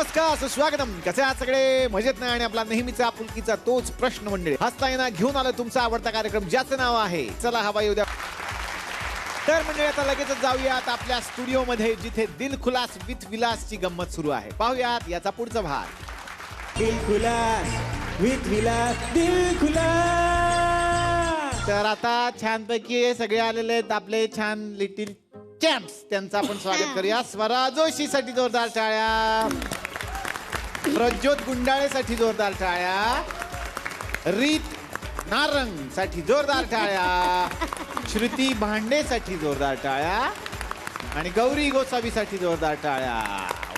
नमस्कार सुस्वागतम. कसे आहात सगळे? मजेत नाही? आणि आपला नेहमीचा आपुलकीचा तोच प्रश्न मंडळी हसता येणार घेऊन आला तुमचा आवडता कार्यक्रम ज्याचं नाव आहे चला हवा येऊ द्या. तर मंडळी आता लगेचच जाऊयात आपल्या स्टुडिओ मध्ये जिथे दिल खुलास विथ विलासची गंमत सुरू आहे. पाहूयात याचा पुढचा भाग. दिल खुलास विथ विलास, दिल खुलास. तर आता छानपैकी सगळे आलेले आहेत आपले छान लिटिल चॅम्प्स. त्यांचं आपण स्वागत करूया. स्वरा जोशी साठी जोरदार टाळ्या. प्रज्योत गुंडाळेसाठी जोरदार टाळ्या. रीत नारंग साठी जोरदार टाळ्या. श्रुती भांडे साठी जोरदार टाळ्या. आणि गौरी गोसावी साठी जोरदार टाळ्या.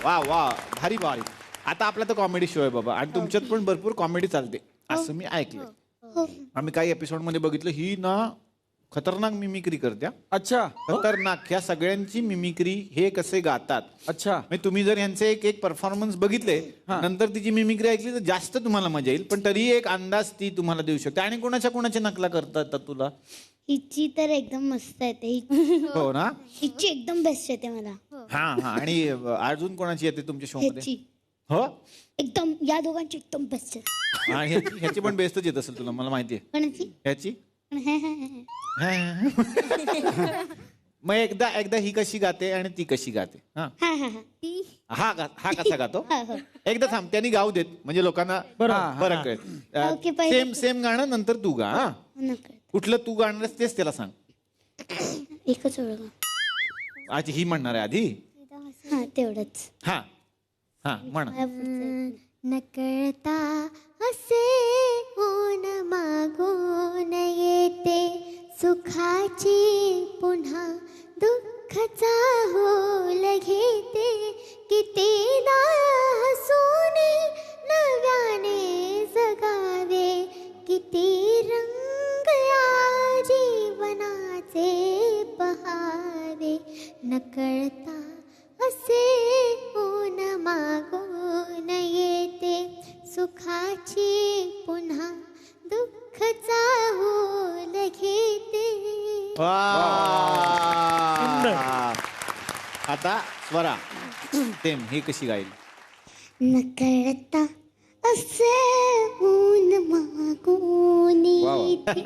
वा वा भारी भारी. आता आपला तर कॉमेडी शो आहे बाबा आणि तुमच्यात पण भरपूर कॉमेडी चालते असं मी ऐकलं. आम्ही काही एपिसोड मध्ये बघितलं ही ना खतरनाक मिमिक्री करत्या. अच्छा खतरनाक. ह्या सगळ्यांची मिमिक्री हे कसे गातात. अच्छा म्हणजे तुम्ही जर यांचे एक एक परफॉर्मन्स बघितले नंतर तिची मिमिक्री ऐकली तर जास्त तुम्हाला मजा येईल. पण तरी एक अंदाज ती तुम्हाला देऊ शकते. आणि कोणाच्या नकला करता येतात तुला? हिची तर एकदम मस्त येते. हो ना. हिची एकदम बेस्ट येते मला. हा हा. आणि अजून कोणाची येते तुमच्या शो मध्ये? ह्याची हो एकदम, या दोघांची एकदम बेस्ट आहे. आणि ह्याची पण बेस्टच येत असेल तुला मला माहिती आहे. कोणाची? ह्याची मग एकदा ही कशी गाते आणि ती कशी गाते. हा हा कसा गातो एकदा थांब त्यांनी गाऊ देत म्हणजे लोकांना फरक Okay, कळेल. पहिले- सेम गाणं नंतर तू गा. हा कुठलं तू गाणार तेच त्याला सांग. एकच ओळख. आज ही म्हणणार आहे आधी. हा तेवढंच. हा हा म्हण. नकळता असे होन मागून येते सुखाची पुन्हा दुःखाचा होल घेते कितीदा हसूने नव्याने जगावे किती रंग या जीवनाचे पहावे नकळता असे होन मागून येते सुखाची पुन्हा दुःखाचा होल घेते. आता स्वरा सेम ही कशी गाईल? नकळता असे होन मागून येते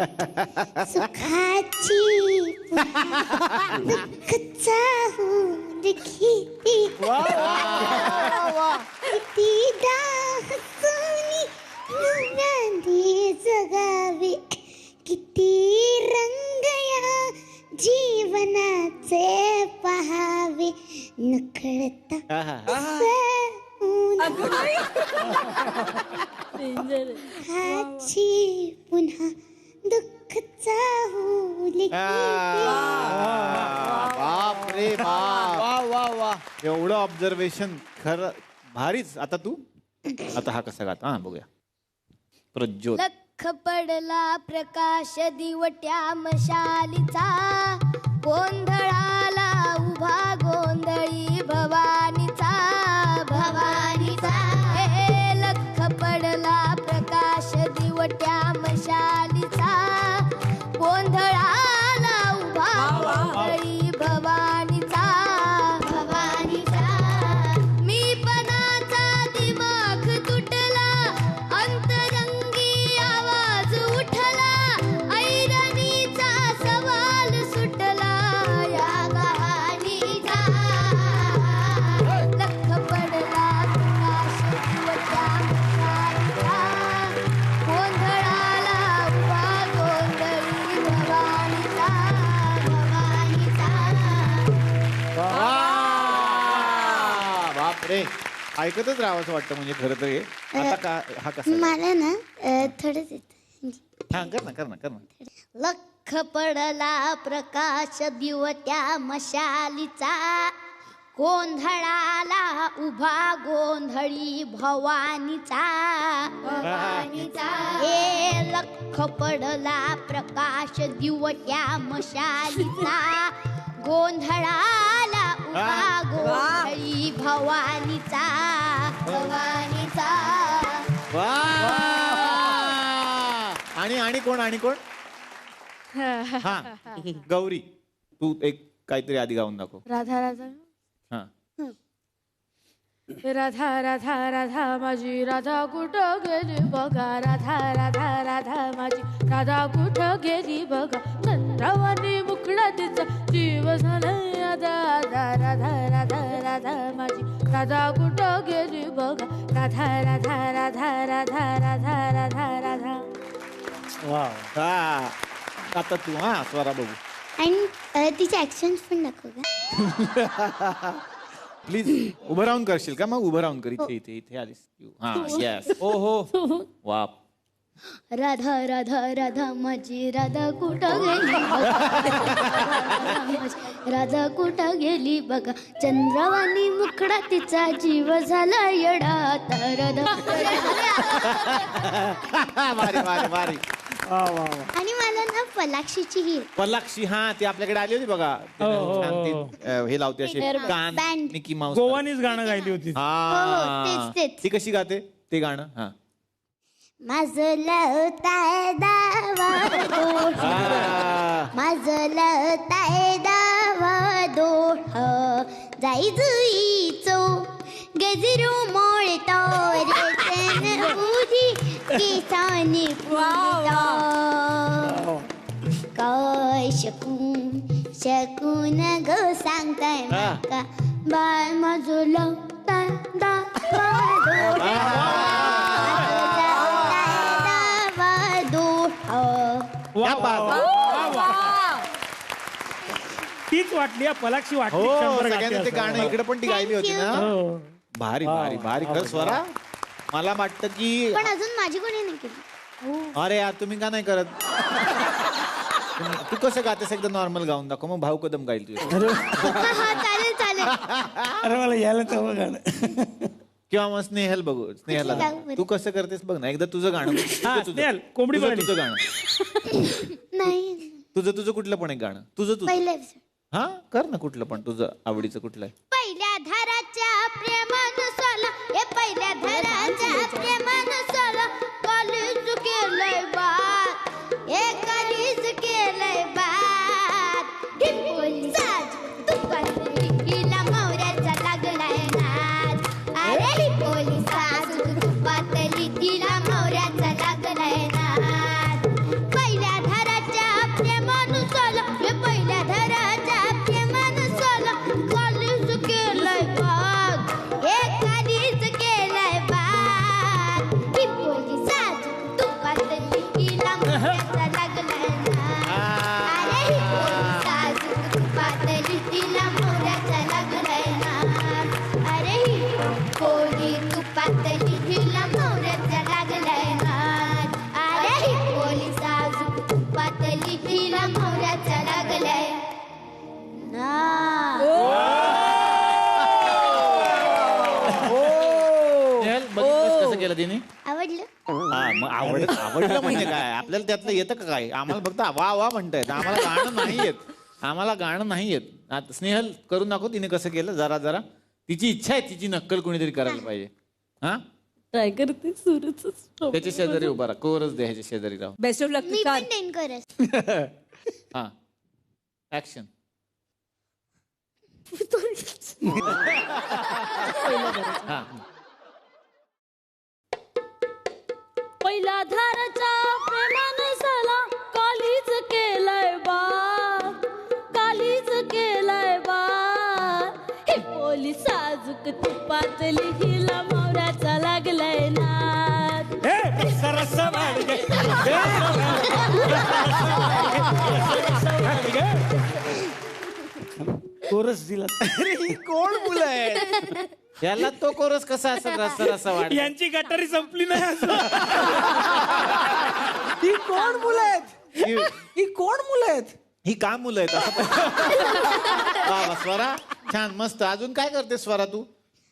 सुखाची पुन्हा दुःखाचा होल घेते कितीदा हसून नव्याने जगावे किती रंग या जीवनाचे पहावे नकळता हाची पुन्हा दुःखचा होल बाप रे बाप. वा वा वा. एवढं ऑब्झर्वेशन खरं भारीच. आता तू आता हा कसा गाता हा बघूया. प्रज्योत. लख पडला प्रकाश दिवट्या मशालीचा गोंधळाला उभा गोंधळी भवानीचा भवानीचा. हे लख पडला प्रकाश दिवट्या मशालीचा गोंधळाला उभा गोंधळी भवानीचा भवानीचा. मी पणाचा दिमाग तुटला अंतरंगी आवाज उठला ऐरणीचा सवाल सुटला या कहाणीचा. लख पडला प्रकाश दिवट्या मशालीचा गोंधळाला उभा गोंधळी भवानीचा भवानीचा. बाप रे. ऐकतच राहावंसं वाटतं म्हणजे खरं तर हे. आता का हा कसा गातो? मला ना थोडंच येत. हा कर ना. लख पडला प्रकाश दिवट्या मशालीचा गोंधळाला उभा गोंधळी भवानीचा भवानीचा. हे लख पडला प्रकाश दिवट्या मशालीचा गोंधळाला उभा गोंधळी भवानीचा भवानीचा. वा. आणि कोण हा गौरी तू एक काहीतरी आधी गाऊन दाखव. राधा राधा हा राधा राधा राधा माझी राधा कुठं गेली बघा राधा राधा राधा माझी राधा कुठं गेली बघा चंद्रावानी मुखडा तिचा जीव झालाय राधा राधा राधा राधा माझी राधा कुठं गेली बघा राधा राधा राधा राधा राधा राधा राधा वा हा आता तू हा स्वरा बघू आणि तिचे ऍक्शन्स पण दाखव का प्लीज उभं राहून करशील का मग उभं राहून कर इथे इथे इथे आलीस हा येस ओ हो वा राधा राधा राधा माझी राधा कुठं गेली बघा राधा कुठं गेली बघा चंद्रवाणी मुखडा तिचा जीव झाला येडा आता राधा भारी भारी भारी वा वा वा आणि मला ना पलाक्षीची ही पल्लाक्षी हा ती आपल्याकडे आली होती बघा ती छान ती, हे लावते असे कान Band. मिकी माऊस गोवानीच गाणं गायली होती हा तेच, तेच. ती कशी गाते ते गाणं हा माझं लवताय दावा हा. माझं लवताय दावा दोह जाई जुईचो गजरू मोळतो रेतन उधी केसानी फुलतो काय शकून ग सांगताय माका बाळ माझं लवताय दावा क्या बात. तीच वाटली हा, पलाक्षी वाटली हो 100 सगळ्यांनी ते गाठी गाणं असं. इकडे पण ती गायली होती ना हो. भारी भारी भारी खरं स्वरा मला वाटतं की पण अजून माझी कोणी नाही केली अरे यार तुम्ही का नाही करत तू कसं गातेस एकदा नॉर्मल गाऊन दाखव मग भाऊ कदम गाईल तुझ्या हा चालेल चालेल अरे मला यायला तेव्हा गाणं किंवा मग स्नेहल बघू स्नेहलला गाऊ दाखव. बरं. तू कसं करतेस बघ ना एकदा तुझं गाणं हा, स्नेहल, कोंबडी तुझं बघायली. तुझं गाणं नाही तुझं कुठलं पण एक गाणं तुझं पहिलं हा कर ना कुठलं पण तुझं आवडीचं कुठलं आहे पहिल्या धराच्या प्रेमानुसाला हे पहिल्या धराच्या प्रेमानुसाला कॉलेज केलंय बात हे कॉलेज केलंय बात ढिपोली साज तुपात लिकीला मोऱ्याचा लागलाय नाद अरे ढिपोली साज तुपात लिकीला मोऱ्याचा लागलाय नाद पहिल्या धराच्या प्रेमानुसाला हे पहिल्या धराच्या प्रेमानुसाला कॉलेज केलंय बात हे कॉलेज केलंय बात ढिपोली साज तुपात लिकीला मोऱ्याचा लागलाय नाद अरे ढिपोली साज तुपात लिकीला मोऱ्याचा लागलाय नाद अरे ढिपोली तुपात लिकीला मोऱ्याचा लागलाय नाद अरे ढिपोली साज तुपात लिकीला मोऱ्याचा लागलाय नाद स्नेहल बघितलंस कसं केलं तिने आवडलं हा मग आवडलं म्हणजे काय आपल्याला त्यातलं येतं का काय आम्हाला फक्त वा वा म्हणतायत आम्हाला गाणं नाही येत आम्हाला गाणं नाही येत आता स्नेहल करून दाखव तिने कसं केलं जरा जरा तिची इच्छा आहे तिची नक्कल कोणीतरी करायला पाहिजे हा ट्राय करते सुरच त्याच्या शेजारी उभा राहा कोरच दे ह्याच्या शेजारी राहू बेस्ट ऑफ लक मी पण देईन करस हा ऍक्शन हा पहिला धाराच्या प्रेमानुसाला कालीज केलंय बा कालीज केलंय बा हे पोलीस साजूक तुपात लिहिला मोऱ्याचा लागलाय नाद हे, सरस वाढ गे. कोरस दिला ही कोण मुलं आहे याला तो कोरस कसा असं रस्ता रस्ता वाढ यांची गटारी संपली नाही अजून. ही कोण मुलं आहेत ही कोण मुलं आहेत ही का मुलं आहेत असं पण- वा वा स्वरा छान मस्त अजून काय करते स्वरा तू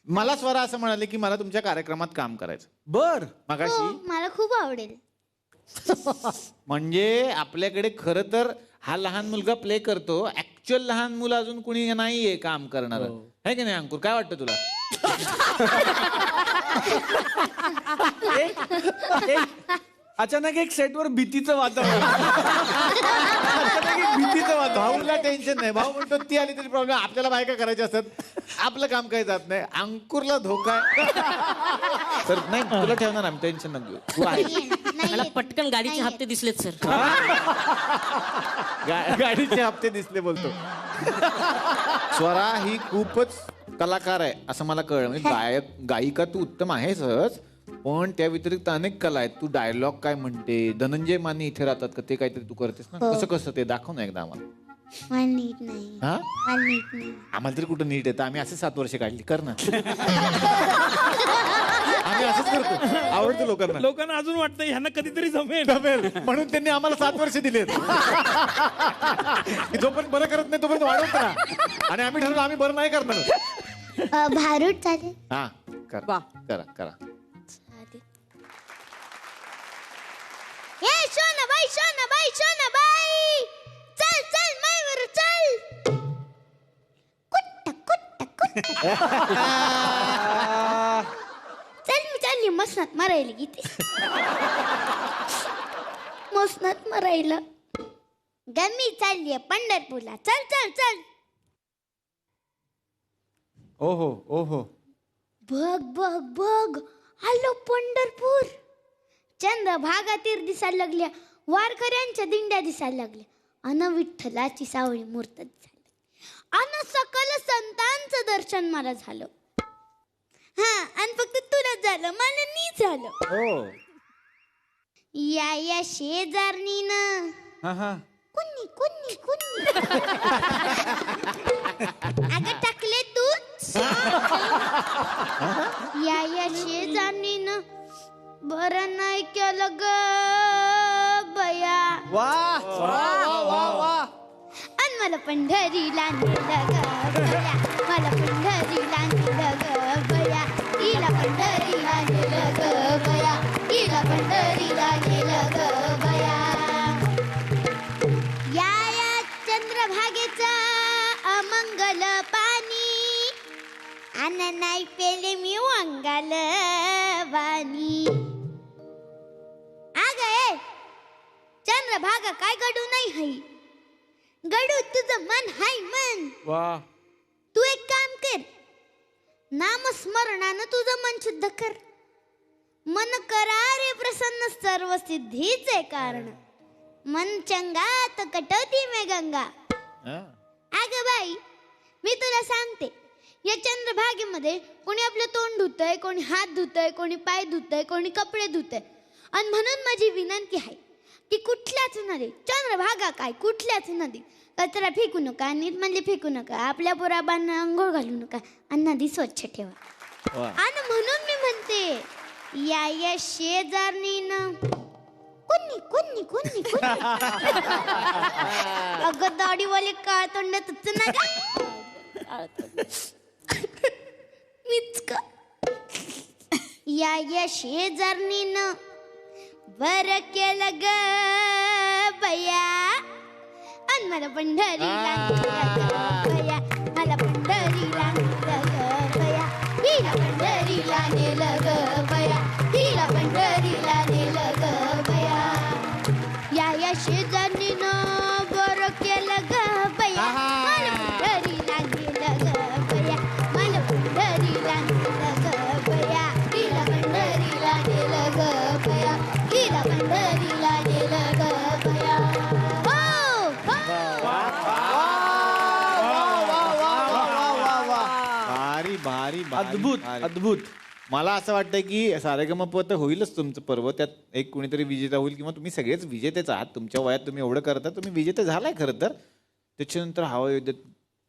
मला स्वरा असं म्हणाले की मला तुमच्या कार्यक्रमात काम करायचं बर मगाशी हो मला खूप आवडेल म्हणजे आपल्याकडे खरं तर हा लहान मुलगा प्ले करतो ऍक्च्युअल लहान मुलं अजून कुणी नाहीये काम करणार है की नाही अंकुर काय वाटतं तुला अचानक एक सेटवर भीतीचं वातावरण. अचानक एक भीतीचं वाटतं. भाऊला टेन्शन नाही. भाऊ म्हणतो ती आली तरी प्रॉब्लेम. आपल्याला बायका करायच्या असतात. आपलं काम काही जात नाही. अंकुरला धोका आहे. तर नाही तुला ठेवणार आम्ही, टेन्शन नको घेऊ. तू आहे. मला पटकन गाडीचे हप्ते दिसलेत सर. गाडीचे हप्ते दिसले बोलतो. स्वरा ही खूपच कलाकार आहे असं मला कळलं. म्हणजे गायिका तू उत्तम आहेसच, पण त्या व्यतिरिक्त अनेक कला आहेत. तू डायलॉग काय म्हणते, धनंजय माने इथे राहतात का ते काहीतरी तू करतेस ना, कसं कसं ते दाखव ना एकदा आम्हाला. मला नीट नाही. हा मला नीट नाही. आम्हाला तरी कुठं नीट येतं. आम्ही असे 7 वर्ष काढली. कर ना. आम्ही असंच करतो. आवडतं लोकांना. लोकांना अजून वाटतं ह्यांना कधीतरी जमेल. म्हणून त्यांनी आम्हाला 7 वर्ष दिलेत. की जोपर्यंत बरं करत नाही तोपर्यंत वाढवत राहा. आणि आम्ही ठरवलं आम्ही बरं नाही करणार. भारूड चालेल. हा करा करा करा. ए शोनाबाई शोनाबाई शोनाबाई, चल चल माईवर चल. कुट्ट कुट्ट कुट्ट. चल मी चालली मसनात मारायला. किती मसनात मारायला. गम्मी चालली पंढरपूरला. चल चल चल. ओहो ओहो. बघ बघ बघ, आलो पंढरपूर. चंद्रभागा तीर दिसायला लागल्या, वारकऱ्यांच्या दिंड्या दिसायला लागल्या, अन विठ्ठलाची सावळी मूर्त झाली, अन सकल संतांचं दर्शन मला झालं. हा, आणि फक्त तुला झालं, मला नाही झालं. या शेजारणीनं कुन्नी कुन्नी कुन्नी अगं टाकले तूच. या शेजारणीनं बरं नाही केलं ग बया. वा वा वा वा. आणि मला पंढरीला नेलं ग बया, मला पंढरीला नेलं ग बया, तिला पंढरीला नेलं ग बया, तिला पंढरीला नेलं ग बया. या चंद्रभागेचा अमंगल पाणी, अन नाही पेले मी वांगाल वाणी. चंद्रभागा काय गडू नाही हाय, गडू तुझं मन हाय मन. वा. तू एक काम कर, नामस्मरणानं तुझं मन शुद्ध कर. मन करा रे प्रसन्न, सर्व सिद्धीचे कारण. मन चंगा तर कटवती में गंगा. अगं बाई, मी तुला सांगते, या चंद्रभागेमध्ये कोणी आपलं तोंड धुतय, कोणी हात धुतय, कोणी पाय धुतय, कोणी कपडे धुतय. आणि म्हणून माझी विनंती आहे की कुठल्याच नदी, चंद्रभागा काय कुठल्याच नदी कचरा फेकू नका, नीट म्हणजे फेकू नका, आपल्या पोराबांना अंघोळ घालू नका, आणि नदी स्वच्छ ठेवा. आणि म्हणून मी म्हणते, या शेजारणीनं कुन्नी कुन्नी कुन्नी कुन्नी. अगं दाढीवाले काळ तोंडातच ना का मीच का. या शेजारणीनं बर केलं ग बया, आणि मला पंढरीला नेलं ग बया, मला पंढरीला नेलं ग बया, हिला पंढरीला नेलं ग बया, हिला पंढरीला नेलं ग बया. या शेजारणीनं बर केलं ग बया, मला पंढरीला नेलं ग बया, मला पंढरीला नेलं ग बया, हिला पंढरीला नेलं ग बया, हिला पंढरीला नेलं ग बया. हो हो. भारी भारी अद्भुत अद्भुत. मला असं वाटतं की सारेगमप तर होईलच तुमचं पर्व, त्यात एक कुणीतरी विजेता होईल, किंवा तुम्ही सगळेच विजेतेच आहात. तुमच्या वयात तुम्ही एवढं करता, तुम्ही विजेते झालाय खरं तर. त्याच्यानंतर हवा युद्धात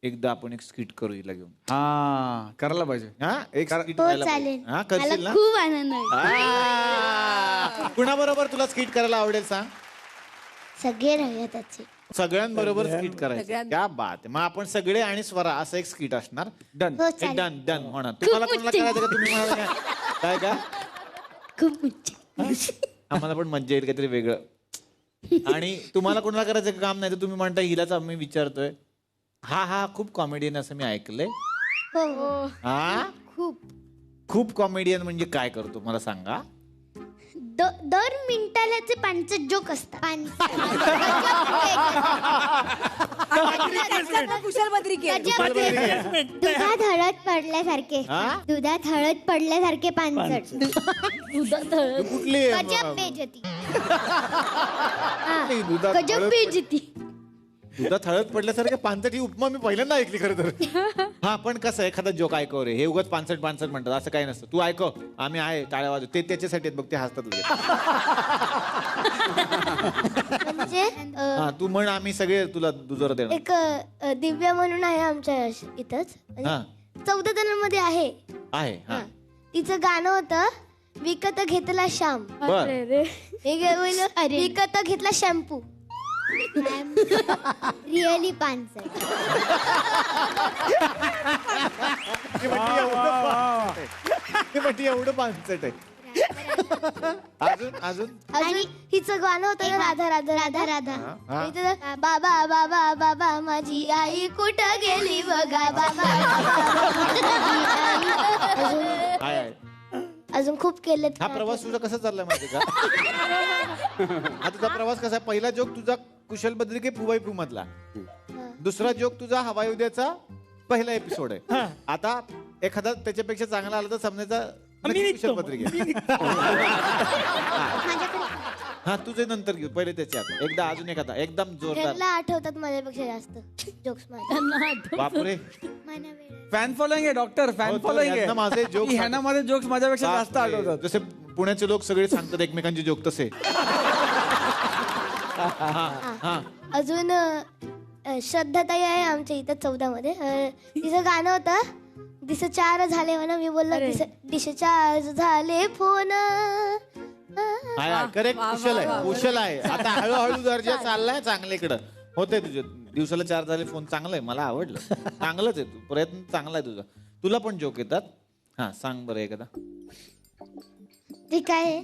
एकदा आपण एक स्किट करू हिला घेऊन. हा, करायला पाहिजे. हा, एक स्किट हो चालेल, हा करशील मला ना. खूप आनंद आहे. कुणाबरोबर तुला स्किट करायला आवडेल सांग. सगळे राहूया त्याचे. सगळ्यांबरोबर स्किट करायचं. क्या बात आहे. मग आपण सगळे आणि स्वरा असं एक स्किट असणार. डन. हो एक चालेल. डन डन होणार. तुम्हाला कोणाला करायचं का, तुम्ही म्हणाला काय? काय का खूप मज्जा. आम्हाला पण मज्जा येईल काहीतरी वेगळं. आणि तुम्हाला कोणाला करायचं का काम नाही तर तुम्ही म्हणता हिलाच आम्ही विचारतोय. हा खूप कॉमेडियन असं मी ऐकलंय. हो हा खूप. खूप कॉमेडियन म्हणजे काय करतो मला सांगा. दर मिनिटाला ते 5 जोक असतात. कुशल बद्रिके दुधात हळद पडल्यासारखे हा? दुधात हळद पडल्यासारखे 5 कुठली गजब बेइज्जती. दुधात गजब हळद बेइज्जती. दुधात हळद पडल्यासारखे पानसट ही उपमा मी पहिल्यांदा ऐकली खरं तर. हा पण कसं एखादा जोक ऐकव रे, हे उगाच पानसट म्हणतात असं काही नसतं. तू ऐकव, आम्ही आहे टाळ्या वाजव, ते त्याच्यासाठी आहेत बघ, ते हसतात लगेच. म्हणजे हा तू म्हण, आम्ही सगळे तुला दुजोरा देणार. एक दिव्या म्हणून आहे आमच्या इथंच, हा 14 जणांमध्ये आहे. हा तिचं गाणं होतं विकत घेतला श्याम. बर विकत घेतला शॅम्पू. रिअली 5 एवढं पानसट आहे. अजून आणि हिचं गाणं होतं ना, राधा राधा राधा राधा. हा. तिचं बाबा बाबा बाबा माझी आई कुठं गेली बघा बाबा. आहे. अजून खूप केले. हा प्रवास तुझा कसा चाललाय माहिती का? हा तुझा प्रवास कसा? पहिला जोक तुझा कुशल बद्रिके फुवाई फू मधला, दुसरा जोक तुझा हवाई उद्याचा पहिला एपिसोड आहे. आता एखादा त्याच्यापेक्षा चांगला आला तर समजायचा कुशल बद्रिके. हा तुझे नंतर घेऊ, पहिले त्याच्यात एकदा अजून एखादा एकदम जोरदार. ह्यांना आठवतात माझ्यापेक्षा जास्त जोक्स माझे. बापरे, फॅन फॉलोइंग आहे डॉक्टर, फॅन हो, फॉलोइंग यांना माझे आहे. jokes ह्यांना माझे जोक्स माझ्यापेक्षा जास्त बापरे. आठवतात. जसे पुण्याचे लोक सगळे सांगतात एकमेकांचे जोक तसे. हा अजून श्रद्धाताई आहे आमच्या इथं 14 मध्ये. तिचं गाणं होतं दिस 4 झाले म्हणा. मी बोललो दिस 4 झाले फोन. करेक्ट. कुशल आहे. आता हळूहळू दर्जा चाललाय चांगल्याकडं. होते तुझे दिवसाला 4 झाले फोन. चांगलं आहे, मला आवडलं. चांगलंच आहे तू, प्रयत्न चांगला आहे तुझा. तुला पण जोक येतात? हा सांग बरं एखादा. ते काय आहे,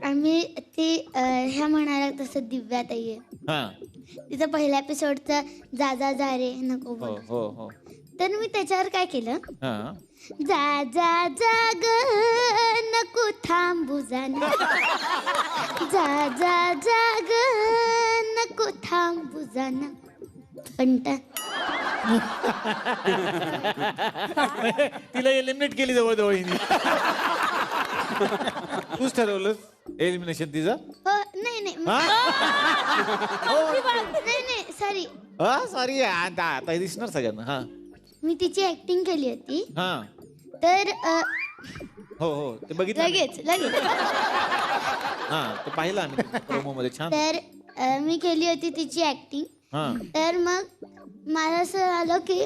आम्ही ती ह्या म्हणाल्या तसं दिव्याताई आहे. हा तिचा पहिल्या एपिसोडचा जा जा जा रे नको हो बोल. हो हो तर मी त्याच्यावर काय केलं, हा जा जा जा ग नको थांबू जाना. जा जा जा ग नको थांबू जाना. पंटा तिला एलिमिनेट केली जवळजवळ हिने. तूच ठरवलं एलिमिनेशन तिचं? हो नाही नाही नाही नाही सॉरी. हा सॉरी, आता दिसणार सगळ्यांना. हा मी तिची ऍक्टिंग केली होती. हा तर हो हो ते बघितलं मी. लगेच हा ते पाहिलं आम्ही प्रोमो मध्ये. छान. तर मी केली होती तिची ऍक्टिंग. हा तर मग मला असं आलं की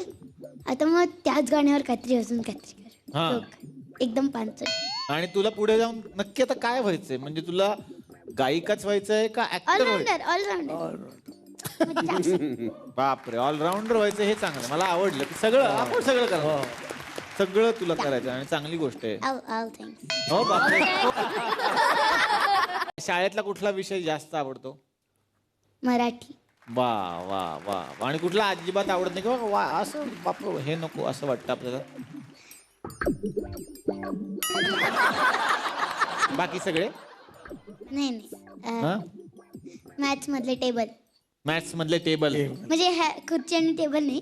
आता मग त्याच गाण्यावर काहीतरी अजून काहीतरी हा. कर. एकदम 5. आणि तुला पुढे जाऊन नक्की आता काय व्हायचंय? म्हणजे तुला गायिकाच व्हायचंय का ऍक्टर व्हायचं? ऑलराऊंडर. बापरे, ऑलराऊंडर व्हायचं हे चांगलं. मला आवडलं की सगळं आपण सगळं करा. सगळं तुला करायचं आणि चांगली गोष्ट आहे. थँक्स. हो बापरे. शाळेतला कुठला विषय जास्त आवडतो? मराठी. वा वा वा. आणि कुठला अजिबात आवडत नाही किंवा वा असं बाप हे नको असं वाटतं आपल्याला? बाकी सगळे? नाही मॅथ्स मधले टेबल. मॅथ्स मधले टेबल म्हणजे खुर्ची आणि टेबल नाही.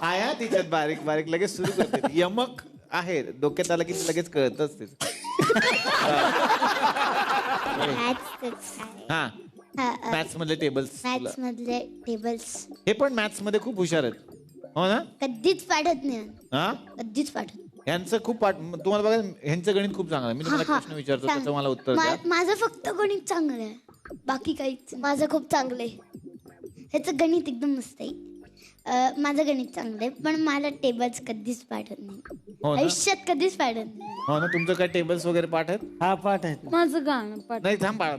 आया तिच्यात बारीक बारीक लगेच सुरू करते. यमक आहे डोक्यात आलं की लगेच कळतच ते. हा मॅथ्स मधले टेबल्स. मॅथ्स मधले टेबल्स हे पण मॅथ्स मध्ये खूप हुशार आहेत. हो ना? कधीच पाठत नाही. हा कधीच पाठत. यांचं खूप पाठ. तुम्हाला बघा ह्यांचं गणित खूप चांगलं आहे. मी तुम्हाला प्रश्न विचारतो त्याचं मला उत्तर द्या. माझं फक्त गणित चांगलं आहे, बाकी काहीच. माझं खूप चांगलं आहे. ह्याचं गणित एकदम मस्त आहे. माझं गणित चांगलं आहे, पण मला टेबल्स कधीच पाठत नाही. हो ना? आयुष्यात कधीच पाठत नाही. हो ना? तुमचं काय टेबल्स वगैरे पाठ आहेत? हा पाठ आहेत. माझं गाणं पाठ. नाही थांब बाळा.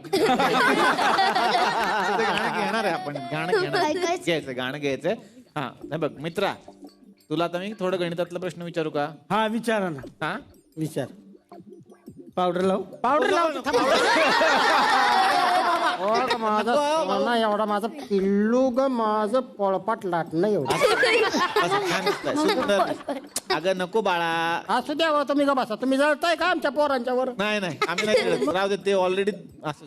गाणं घेणार आहे आपण. घ्यायचं गाणं घ्यायचंय. हा नाही बघ मित्रा, तुला आता मी थोडं गणितातला प्रश्न विचारू का? हा विचारा ना. हा विचार. पावडर लाव. पावडर लाव. माझा एवढा माझा पिल्लू ग माझं पळपाट लाटणं एवढं. असं छान दिसतंय, सुंदर. अगं नको बाळा. असू द्या तुम्ही ग बसा. तुम्ही जळताय का आमच्या पोरांच्यावर? नाही आम्ही नाही खेळत. राहू दे, ते ऑलरेडी असं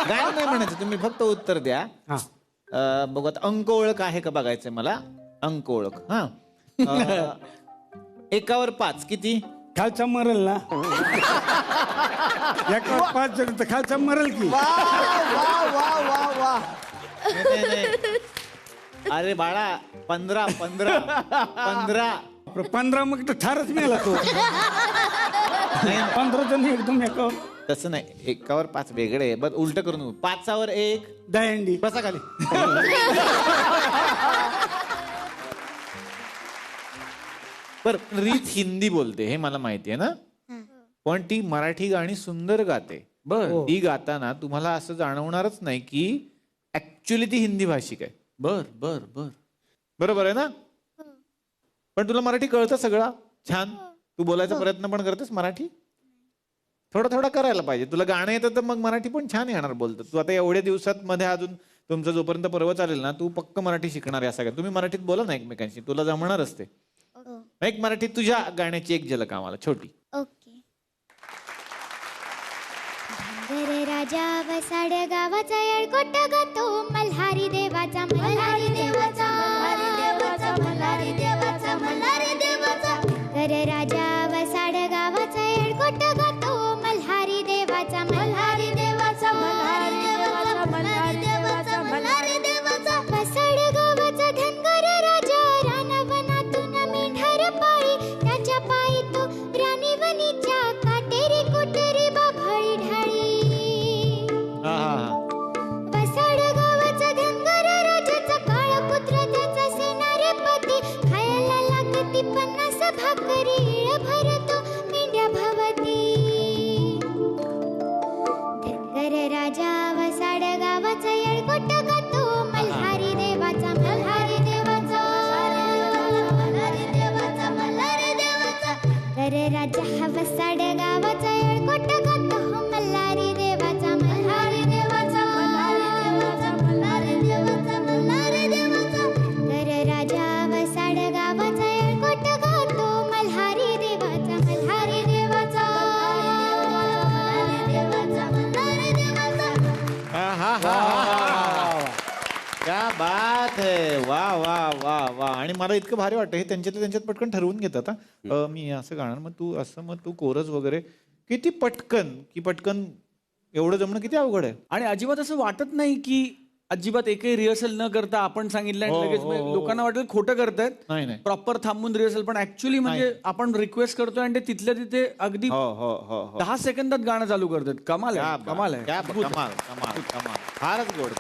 गाणं नाही म्हणायचं, तुम्ही फक्त उत्तर द्या. बघू आता अंक ओळख आहे का बघायचंय मला. अंक ओळख. हा 1वर 5 किती? खालचा मरल ना. एकावर 5 जण तर खालचा मरल की. नाही. अरे बाळा 15 मग तर ठारच मिळाला तो. 15 जण एकदम एकावर. तसं नाही, 1वर 5 वेगळे. बस उलट करून 5वर 1 दहंडी. बसा खाली. बर रीत हिंदी बोलते हे मला माहिती आहे ना, पण ती मराठी गाणी सुंदर गाते. बर ती गाताना तुम्हाला असं जाणवणारच नाही की ऍक्च्युली ती हिंदी भाषिक आहे. बरोबर आहे ना. पण तुला मराठी कळतं सगळं छान. तू बोलायचा प्रयत्न पण करतेस मराठी. थोडा करायला पाहिजे. तुला गाणं येतं तर मग मराठी पण छान येणार बोलतं. तू आता एवढ्या दिवसात मध्ये अजून तुमचं जोपर्यंत पर्व चालेल ना, तू पक्क मराठी शिकणार. या सगळ्या तुम्ही मराठीत बोला ना एकमेकांशी, तुला जमणारच ते. एक मराठीत तुझ्या गाण्याची एक झलक आम्हाला छोटी. ओके. भांगर राजा वसाड गावाचा येळकोट गातो मल्हारी देवाचा, मल्हारी देवाचा, मल्हारी देवाचा, मल्हारी देवाचा. कर राजा वसाड गावाचा येळकोट गातो मल्हारी देवाचा, मल्हारी देवाचा, मल्हारी देवाचा, मल्हारी देवाचा, मल्हारी देवाचा. वसाड गावाचा धनगर राजा रानावनातून मेंढर पाळी, त्याच्या पायी तो राणीवनीच्या काटेरी कुटेरी बाभळी ढाळी. वसाड गावाचा धनगर राजाचा काळ पुत्र त्याचा सेनारे पती, खायला लागती 50 भाकरी भरतो मेंढ्या भवती. धनगर राजा वसाड गावाचा येळकोट गातो मल्हारी देवाचा, मल्हारी देवाचा, मल्हारी देवाचा, मल्हारी देवाचा. कर राजा हा वसाड गावाचा येळकोट गातो मल्हारी देवाचा, मल्हारी देवाचा, मल्हारी देवाचा, मल्हारी देवाचा. कर राजा वसाड गावाचा येळकोट गातो मल्हारी देवाचा, मल्हारी देवाचा, मल्हारी देवाचा, मल्हारी देवाचा. क्या बात है. वा वा वा वा. आणि मला इतकं भारी वाटतं हे त्यांच्यात पटकन ठरवून घेतात. मी असं गाणार, मग तू असं, मग तू कोरस वगैरे. किती पटकन एवढं जमणं किती अवघड आहे. आणि अजिबात असं वाटत नाही की अजिबात एकही रिहर्सल न करता आपण सांगितलं आणि लगेच लोकांना वाटेल खोटं करतायत. नाही प्रॉपर थांबून रिहर्सल, पण ऍक्च्युअली म्हणजे आपण रिक्वेस्ट करतोय आणि ते तिथल्या तिथे अगदी 10 सेकंदात गाणं चालू करतात. कमाल आहे, कमाल आहे. कमाल. फारच गोड.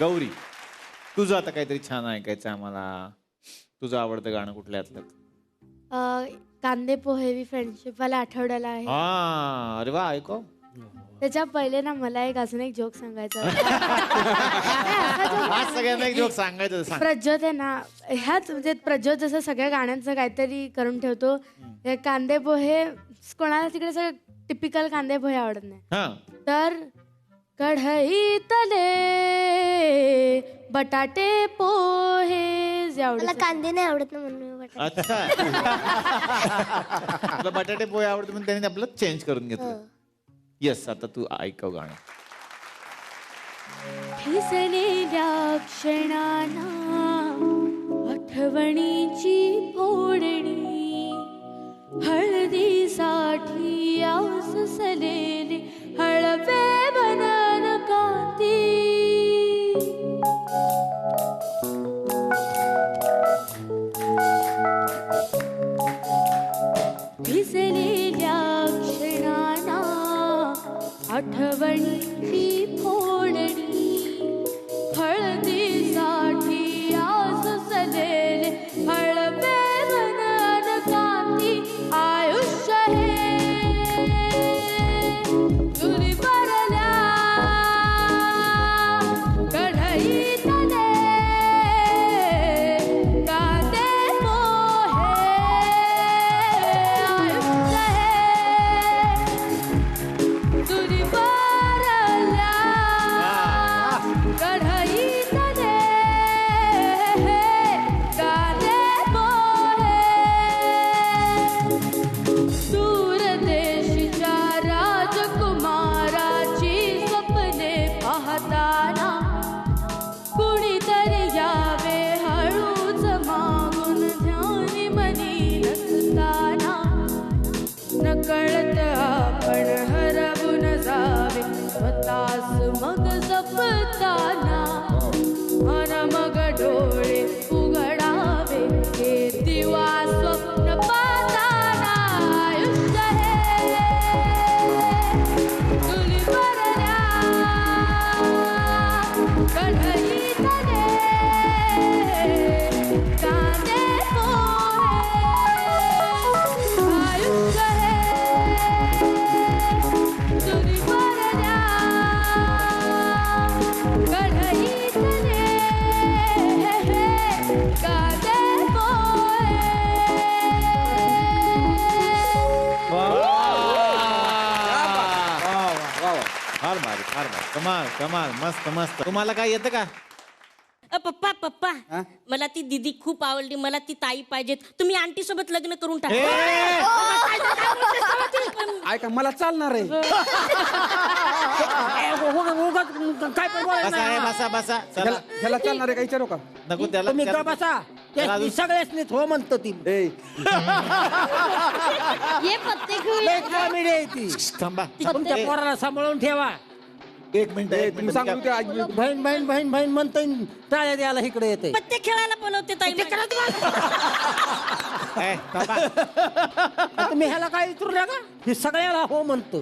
गौरी, तुझं आता काहीतरी छान ऐकायचं आम्हाला. तुझं आवडतं गाणं कुठल्यातलं? कांदे पोहे फ्रेंडशिप वाला आठवड्याला आहे. अरे वा, ऐको. त्याच्या पहिले ना मला अजून एक जोक सांगायचा आज सगळ्यांना एक जोक सांगायचं. प्रज्योत आहे ना, ह्याच म्हणजे प्रज्योत जसं सगळ्या गाण्यांचं काहीतरी करून ठेवतो. हे कांदे पोहे कोणाला तिकडे सगळं टिपिकल कांदे पोहे आवडत नाही, तर कढई तले बटाटे पोहे जे आवडत. मला कांदे नाही आवडत ना म्हणून. अच्छा. तुला बटाटे पोहे आवडते म्हणून त्याने आपलं चेंज करून घेतलं. येस, आता तू ऐकव गाणं. फिसलेल्या क्षणाना आठवणीची फोडणी, हळदीसाठी आस सलेली हळवे बनन काती. फिसलेल्या क्षणाना आठवणीची फोडणी, हळदीसाठी आस सलेले हळवे बनन काती. आयुष्य हे तुरी भरल्या कढईतले कांदे पोहे. आयुष्य हे तुरी नकळत आपण हरवून जावे स्वतःच मग जपताना मन मग डोळे उघडावे हे दिवा स्वप्न पाहताना आयुष्य हे चुलीवरल्या कढईतले कांदे पोहे आयुष्य हे चुलीवरल्या कढईतले कांदे पोहे फार भारी फार भारी कमाल कमाल मस्त मस्त तुम्हाला काय येतं का पप्पा पप्पा मला ती दीदी खूप आवडली मला ती ताई पाहिजेत तुम्ही आंटी सोबत लग्न करून टाका ऐका मला चालणार आहे काय पण बोलायला बसा नाही. बसा बसा चला ह्याला चालणार आहे का विचारू का नको त्याला तुम्ही का बसा त्याला अजून- सगळ्याच नीट हो म्हणतो ती ए ये पत्ते लय घेऊया कॉमेडी आहे ती थांबा तुमच्या पोराला सांभाळून ठेवा एक मिनिट एक तुम्ही मिनिट सांगू ते आज बहीण बहीण बहीण बहीण म्हणतोय टाळ्या द्यायला इकडे येते पत्ते खेळायला बोलवते ताई ए, थांबा. तुम्ही ह्याला काय विचारू नका हे सगळ्याला हो म्हणतो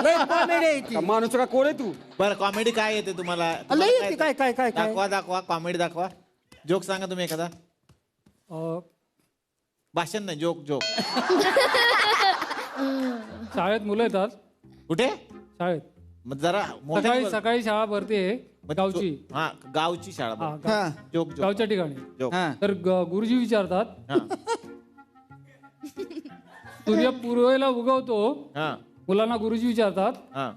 लय कॉमेडी आहे ती माणूस का कोण आहे तू बरं कॉमेडी काय येते तुम्हाला लय तुम्हाला येते काय काय काय काय काय दाखवा दाखवा कॉमेडी दाखवा जोक सांगा तुम्ही एखादा भाषण नाही जोक जोक शाळेत मुलं येतात कुठे शाळेत मग जरा मोठ्याने सकाळी बोल. सकाळी शाळा भरते मग गावची हा गावची शाळा हा, बोल. गा- जोक जोक गावच्या ठिकाणी जोक तर गुरुजी विचारतात हा सूर्य पूर्वेला उगवतो हा मुलांना गुरुजी विचारतात हा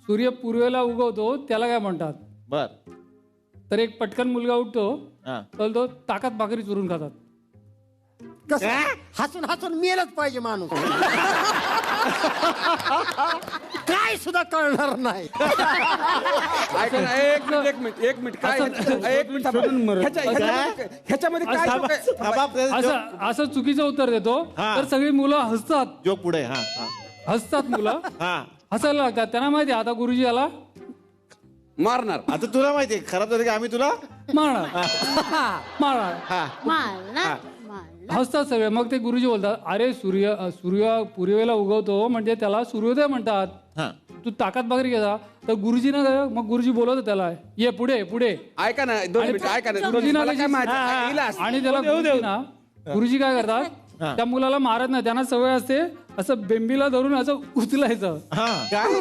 सूर्य पूर्वेला उगवतो त्याला काय म्हणतात बर तर एक पटकन मुलगा उठतो हा तो ताकात भाकरी चुरून खातात कसं हसून हसून मेलच पाहिजे माणूस काय सुद्धा कळणार नाही ऐका ना, एक मिनिट काय एक मिनिट थांबा. ह्याच्यामध्ये काय joke आहे? थांबा, जोक- असं असं चुकीचं उत्तर देतो हा. तर सगळी मुलं हसतात जोक पुढे हा हा हसतात मुलं हा हसायला लागतात त्यांना माहिती आहे, आता गुरुजी याला मारणार आता तुला माहितीये खराब झालं की आम्ही तुला मारणार मारणार हा मारणार हसतात सगळे मग ते गुरुजी बोलतात अरे सूर्य सूर्य पूर्वेला उगवतो म्हणजे त्याला सूर्योदय म्हणतात हा तू ताकात भाकरी घेता तर गुरुजीनं मग गुरुजी बोलवतो त्याला ये पुढे पुढे ऐका ना 2 मिनिट ऐका ना गुरुजींना मला काय माहिती इलास. आणि त्याला गुरुजी काय करतात त्या मुलाला मारत नाही त्यांना सवय असते असं बेंबीला धरून असं उचलायचं हा काय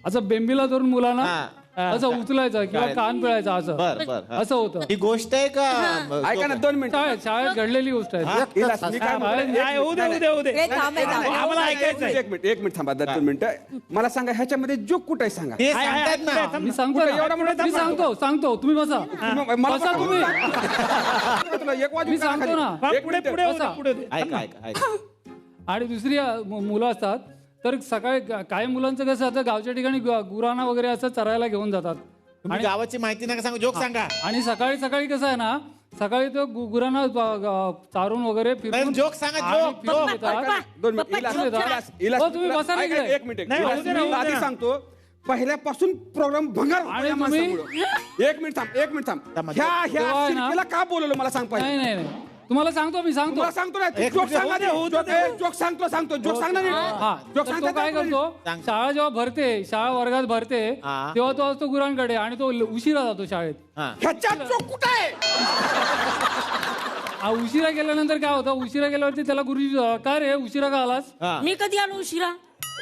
असं बेंबीला धरून मुलांना हा. असं उचलायचं किंवा कान पिळायचं असं बर बर हा. असं होतं ही गोष्ट आहे का ऐका ना 2 मिनिट शाळेत घडलेली गोष्ट आहे इलास, मी काय म्हणतो, एक मिनिट थांबा 2 मिनिटं मला सांगा ह्याच्यामध्ये जोक कुठे आहे सांगा ते सांगतात ना मी सांगतो कुठे ना. एवढा मोठा मी सांगतो तुम्ही बसा मला बसा तुम्ही तुला एक वाजून मी सांगतो ना. एक मिनिट बसा. ऐका ऐका ऐका आणि दुसरी मुलं असतात तर सकाळी काही मुलांचं कसं असतं गावच्या ठिकाणी गुरांना वगैरे असं चरायला घेऊन जातात तुम्ही गावाची माहिती नका सांगू जोक सांगा आणि सकाळी सकाळी कसं आहे ना सकाळी तो गुरांना चारून वगैरे फिरून जोक सांगा आणि जोक फिरून जोक येतात. 2 मिनिट हो, तुम्ही बसा ना इकडे. एक मिनिट आधी सांगतो पहिल्यापासून प्रोग्राम भंगार होता आणि या तुम्ही- माणसामुळं. एक मिनिट थांब ह्या तेव्हा आहे ना- शिल्पीला का बोलवलं मला सांग नाही पाहिजे नाही नाही तुम्हाला सांगतो मी सांगतो तुला सांगतो ना एक जोक मिनिट, सांगा जोक सांगतो जोक सांग ना हा जोक तर तो काय करतो सांग. शाळा जेव्हा भरते शाळा वर्गात भरते हा. तेव्हा तो असतो गुरांकडे आणि तो उशिरा जातो शाळेत हा ह्याच्यात जोक कुठं आहे उशिरा गेल्यानंतर काय होतं उशिरा गेल्यावरती त्याला गुरुजी काय रे उशिरा का आलास हा मी कधी आलो उशिरा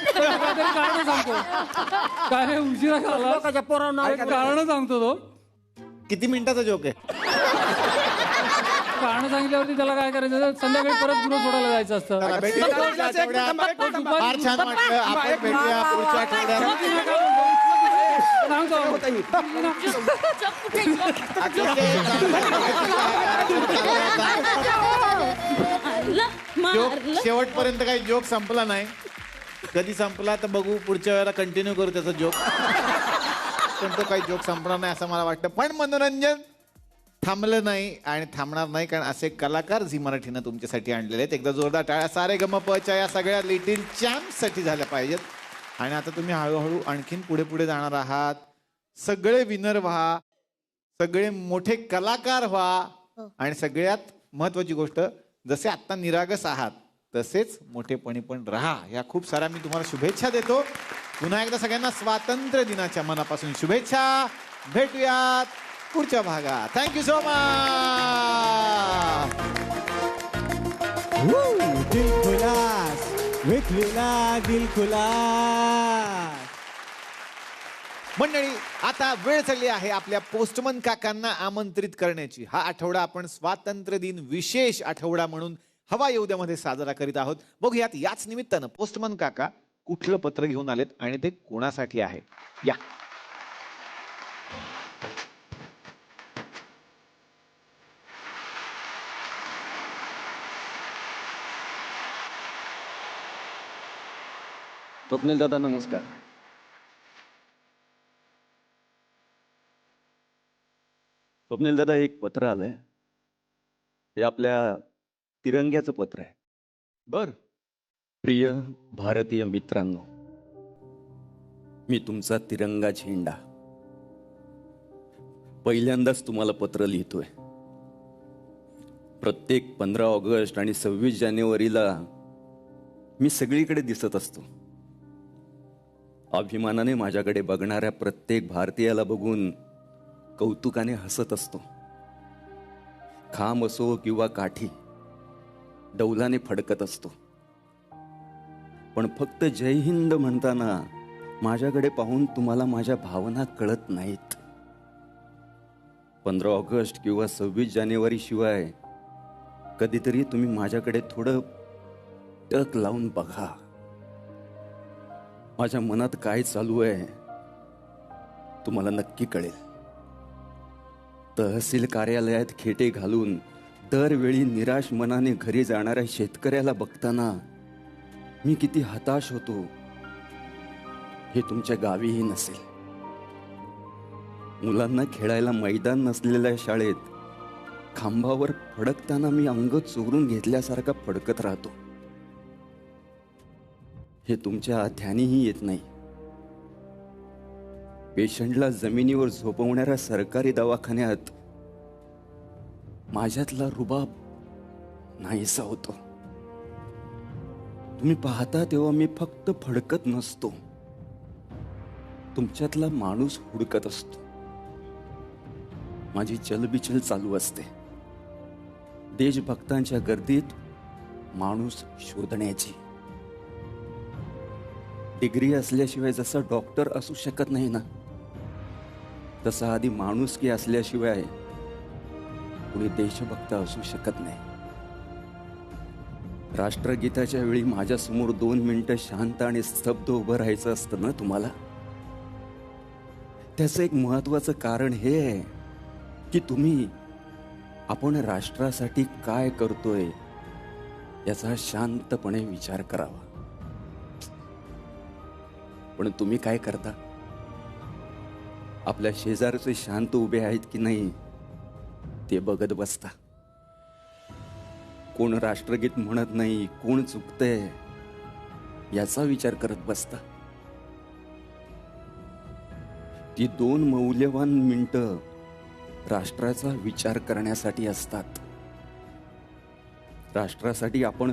काहीतरी कारण सांगतो काय रे उशिरा का आलास लोकांच्या पोरांना कारण सांगतो तो किती मिनिटाचा जोक आहे कारण सांगितल्यावरती त्याला काय करायचं संध्याकाळी परत गुरु सोडायला जायचं असतं चला, भेटूया पुढच्या आठवड्यात. फार छान वाटलं आपण भेटूया पुढच्या आठवड्यात सांगतो जोक शेवटपर्यंत काही जोक संपला नाही कधी संपला तर बघू पुढच्या वेळेला कंटिन्यू करू त्याचा जोक पण तो काही जोक संपला नाही असं मला वाटतं पण मनोरंजन थांबलं नाही आणि थांबणार नाही, कारण असे कलाकार झी मराठीनं तुमच्यासाठी आणलेले आहेत. एकदा जोरदार टाळ्या सारे गमपच्या या सगळ्या लिटिल चॅम्प्ससाठी झाल्या पाहिजेत. आणि आता तुम्ही हळूहळू आणखीन पुढे पुढे जाणार आहात. सगळे विनर व्हा, सगळे मोठे कलाकार व्हा आणि सगळ्यात महत्वाची गोष्ट, जसे आता निरागस आहात तसेच मोठेपणी पण राहा. या खूप साऱ्या मी तुम्हाला शुभेच्छा देतो. पुन्हा एकदा सगळ्यांना स्वातंत्र्य दिनाच्या मनापासून शुभेच्छा. भेटूयात पुढच्या भागात. Thank you so much. दिल खुलास विकलेला दिल खुलास. मंडळी, आता वेळ झाली आहे आपल्या पोस्टमन काकांना आमंत्रित करण्याची. हा आठवडा आपण स्वातंत्र्य दिन विशेष आठवडा म्हणून हवा येऊ द्यामध्ये साजरा करीत आहोत. बघूयात याच निमित्तानं पोस्टमन काका कुठलं पत्र घेऊन आलेत आणि ते कोणासाठी आहे. या. स्वप्नील दादा नमस्कार. स्वप्नील दादा, एक पत्र आलंय. हे आपल्या तिरंग्याचं पत्र आहे. बर. प्रिय भारतीय मित्रांनो, मी तुमचा तिरंगा झेंडा पहिल्यांदाच तुम्हाला पत्र लिहितोय. प्रत्येक 15 ऑगस्ट आणि 26 जानेवारीला मी सगळीकडे दिसत असतो. अभिमानाने माझ्याकडे बघणाऱ्या प्रत्येक भारतीयाला बघून कौतुकाने हसत असतो. खांब असो किंवा काठी, डौलाने फडकत असतो. पण फक्त जय हिंद म्हणताना माझ्याकडे पाहून तुम्हाला माझ्या भावना कळत नाहीत. 15 ऑगस्ट किंवा 26 जानेवारी शिवाय कधीतरी तुम्ही माझ्याकडे थोडं टक लावून बघा. माझ्या मनात काय चालू आहे तुम्हाला नक्की कळेल. तहसील कार्यालयात खेटे घालून दरवेळी निराश मनाने घरी जाणाऱ्या शेतकऱ्याला बघताना मी किती हताश होतो हे तुमच्या गावीही नसेल. मुलांना खेळायला मैदान नसलेल्या शाळेत खांबावर फडकताना मी अंग चोरून घेतल्यासारखा फडकत राहतो. हे तुमच्या ध्यानीही येत नाही. पेशंटला जमिनीवर झोपवणाऱ्या सरकारी दवाखान्यात माझ्यातला रुबाब नाहीसा होतो. तुम्ही पाहता तेव्हा मी फक्त फडकत नसतो, तुमच्यातला माणूस हुडकत असतो. माझी चलबिचल चालू असते देशभक्तांच्या गर्दीत माणूस शोधण्याची. डिग्री असल्याशिवाय जसा डॉक्टर असू शकत नाही ना, तसा आधी माणुसकी असल्याशिवाय कुणी देशभक्त असू शकत नाही. राष्ट्रगीताच्या वेळी माझ्यासमोर 2 मिनिटं शांत आणि स्तब्ध उभं राहायचं असतं ना तुम्हाला. त्याचं एक महत्वाचं कारण हे आहे की तुम्ही आपण राष्ट्रासाठी काय करतोय याचा शांतपणे विचार करावा. पण तुम्ही काय करता? आपल्या शेजारचे शांत उभे आहेत की नाही ते बघत बसता. कोण राष्ट्रगीत म्हणत नाही, कोण चुकतंय याचा विचार करत बसता. ती 2 मौल्यवान मिनिटं राष्ट्राचा विचार करण्यासाठी असतात. राष्ट्रासाठी आपण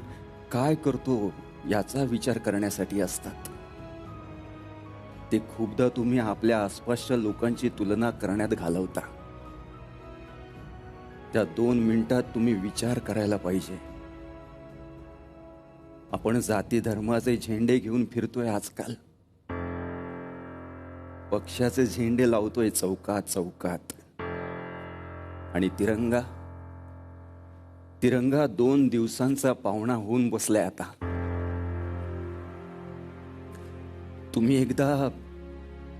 काय करतो याचा विचार करण्यासाठी असतात. ते खूपदा तुम्ही आपल्या आसपासच्या लोकांची तुलना करण्यात घालवता. त्या 2 मिनिटात तुम्ही विचार करायला पाहिजे. आपण जाती धर्माचे झेंडे घेऊन फिरतोय आजकाल. पक्षाचे झेंडे लावतोय चौकात चौकात. आणि तिरंगा 2 दिवसांचा पाहुणा होऊन बसलाय आता. तुम्ही एकदा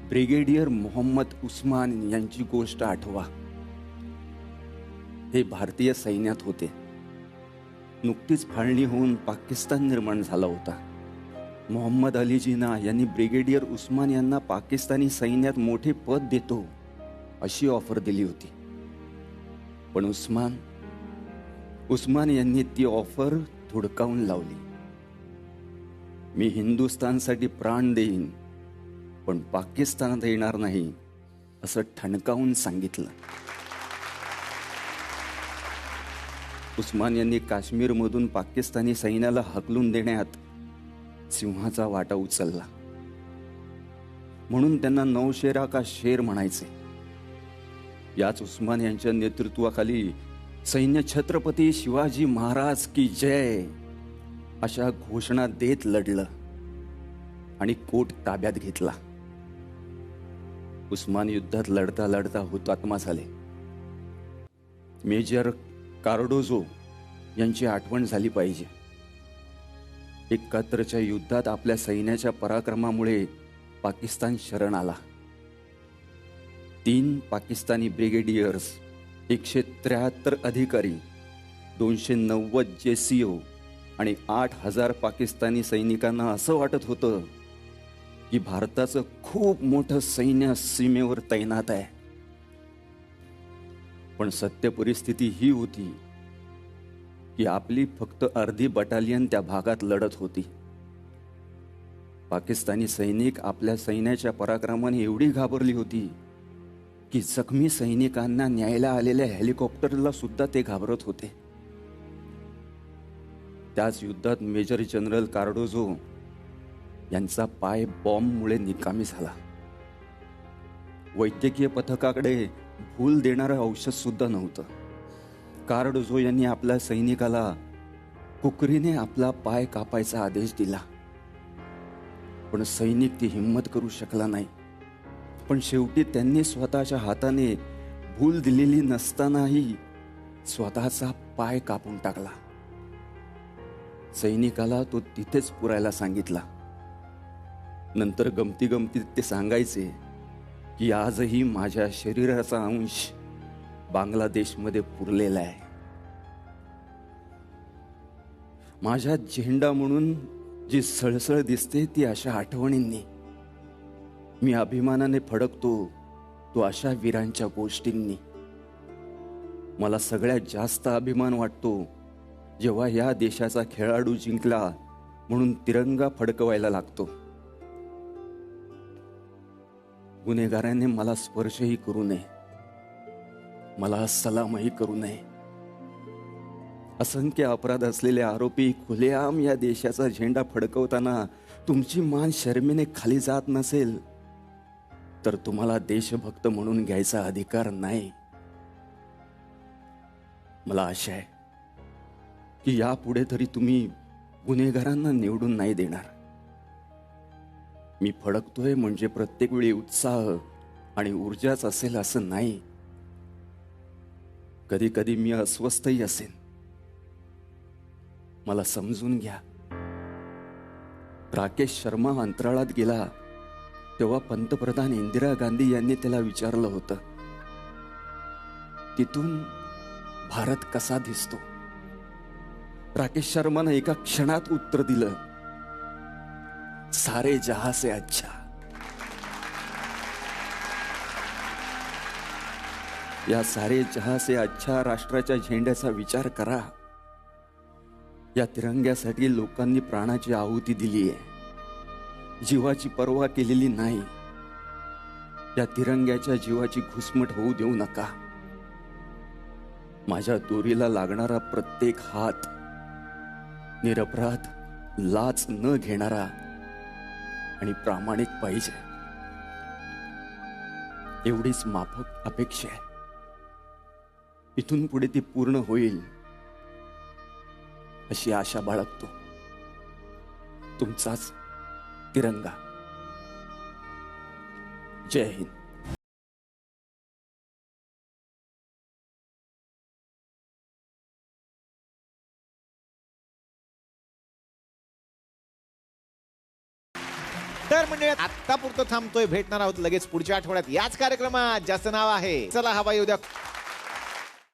ब्रिगेडियर मोहम्मद उस्मान यांची गोष्ट आठवा. हे भारतीय सैन्यात होते. नुकतीच फाळणी होऊन पाकिस्तान निर्माण झाला होता. मोहम्मद अली जिना यांनी ब्रिगेडियर उस्मान यांना पाकिस्तानी सैन्यात मोठे पद देतो अशी ऑफर दिली होती. पण उस्मान यांनी ती ऑफर धुडकावून लावली. मी हिंदुस्थानसाठी प्राण देईन, पण पाकिस्तानात येणार नाही असं ठणकावून सांगितलं. उस्मान यांनी काश्मीरमधून पाकिस्तानी सैन्याला हकलून देण्यात सिंहाचा वाटा उचलला. म्हणून त्यांना नौशेरा का शेर म्हणायचे. याच उस्मान यांच्या नेतृत्वाखाली सैन्य छत्रपती शिवाजी महाराज की जय अशा घोषणा देत लढलं आणि कोट ताब्यात घेतला. उस्मान युद्धात लढता लढता हुतात्मा झाले. मेजर कार्डोझो यांची आठवण झाली पाहिजे. 71च्या युद्धात आपल्या सैन्याच्या पराक्रमामुळे पाकिस्तान शरण आला. 3 पाकिस्तानी ब्रिगेडियर्स, 173 अधिकारी, 290 JCO आणि 8000 पाकिस्तानी सैनिकांना असं वाटत होतं की भारताचं खूप मोठं सैन्य सीमेवर तैनात आहे. पण सत्य परिस्थिती ही होती की आपली फक्त अर्धी बटालियन त्या भागात लढत होती. पाकिस्तानी सैनिक आपल्या सैन्याच्या पराक्रमाने एवढी घाबरली होती की जखमी सैनिकांना न्यायला आलेल्या हेलिकॉप्टरला सुद्धा ते घाबरत होते. त्याच युद्धात मेजर जनरल कार्डोझो यांचा पाय बॉम्बमुळे निकामी झाला. वैद्यकीय पथकाकडे भूल देणारं औषध सुद्धा नव्हतं. कार्डोझो यांनी आपल्या सैनिकाला कुकरीने आपला पाय कापायचा आदेश दिला, पण सैनिक ती हिंमत करू शकला नाही. पण शेवटी त्यांनी स्वतःच्या हाताने भूल दिलेली नसतानाही स्वतःचा पाय कापून टाकला. सैनिकाला तो तिथेच पुरायला सांगितला. नंतर गमती गमतीत ते सांगायचे की आजही माझ्या शरीराचा अंश बांगलादेशमध्ये पुरलेला आहे. माझ्या झेंडा म्हणून जी सळसळ दिसते ती अशा आठवणींनी. मी अभिमानाने फडकतो तो अशा वीरांच्या गोष्टींनी. मला सगळ्यात जास्त अभिमान वाटतो जेव्हा या देशाचा खेळाडू जिंकला म्हणून तिरंगा फडकवायला लागतो. गुन्हेगारांनी मला स्पर्शही करू नये, मला सलामही करू नये. असंख्य अपराध असलेले आरोपी खुलेआम या देशाचा झेंडा फडकवताना तुमची मान शर्मेने खाली जात नसेल तर तुम्हाला देशभक्त म्हणून घ्यायचा अधिकार नाही. मला आशा आहे की यापुढे तरी तुम्ही गुन्हेगारांना निवडून नाही देणार. मी फडकतोय म्हणजे प्रत्येक वेळी उत्साह आणि ऊर्जाच असेल असं नाही. कधी कधी मी अस्वस्थही असेन. मला समजून घ्या. राकेश शर्मा अंतराळात गेला तेव्हा पंतप्रधान इंदिरा गांधी यांनी त्याला विचारलं होतं, तिथून भारत कसा दिसतो? राकेश शर्मानं एका क्षणात उत्तर दिलं, सारे जहां से अच्छा. या सारे जहां से अच्छा राष्ट्राच्या झेंड्याचा विचार करा. या तिरंग्यासाठी लोकांनी प्राणाची आहुती दिली आहे, जीवाची पर्वा केलेली नाही. या तिरंग्याच्या जीवाची घुसमट होऊ देऊ नका. माझ्या दोरीला लागणारा प्रत्येक हात निरपराध, लाच न घेणारा आणि प्रामाणिक पाहिजे. एवढीच माफक अपेक्षा आहे. इथून पुढे ती पूर्ण होईल अशी आशा बाळगतो. तुमचाच तिरंगा. जय हिंद. तर म्हणजे आत्ता पुरतं थांबतोय. भेटणार आहोत लगेच पुढच्या आठवड्यात याच कार्यक्रमात. ज्याचं नाव आहे चला हवा येऊ द्या.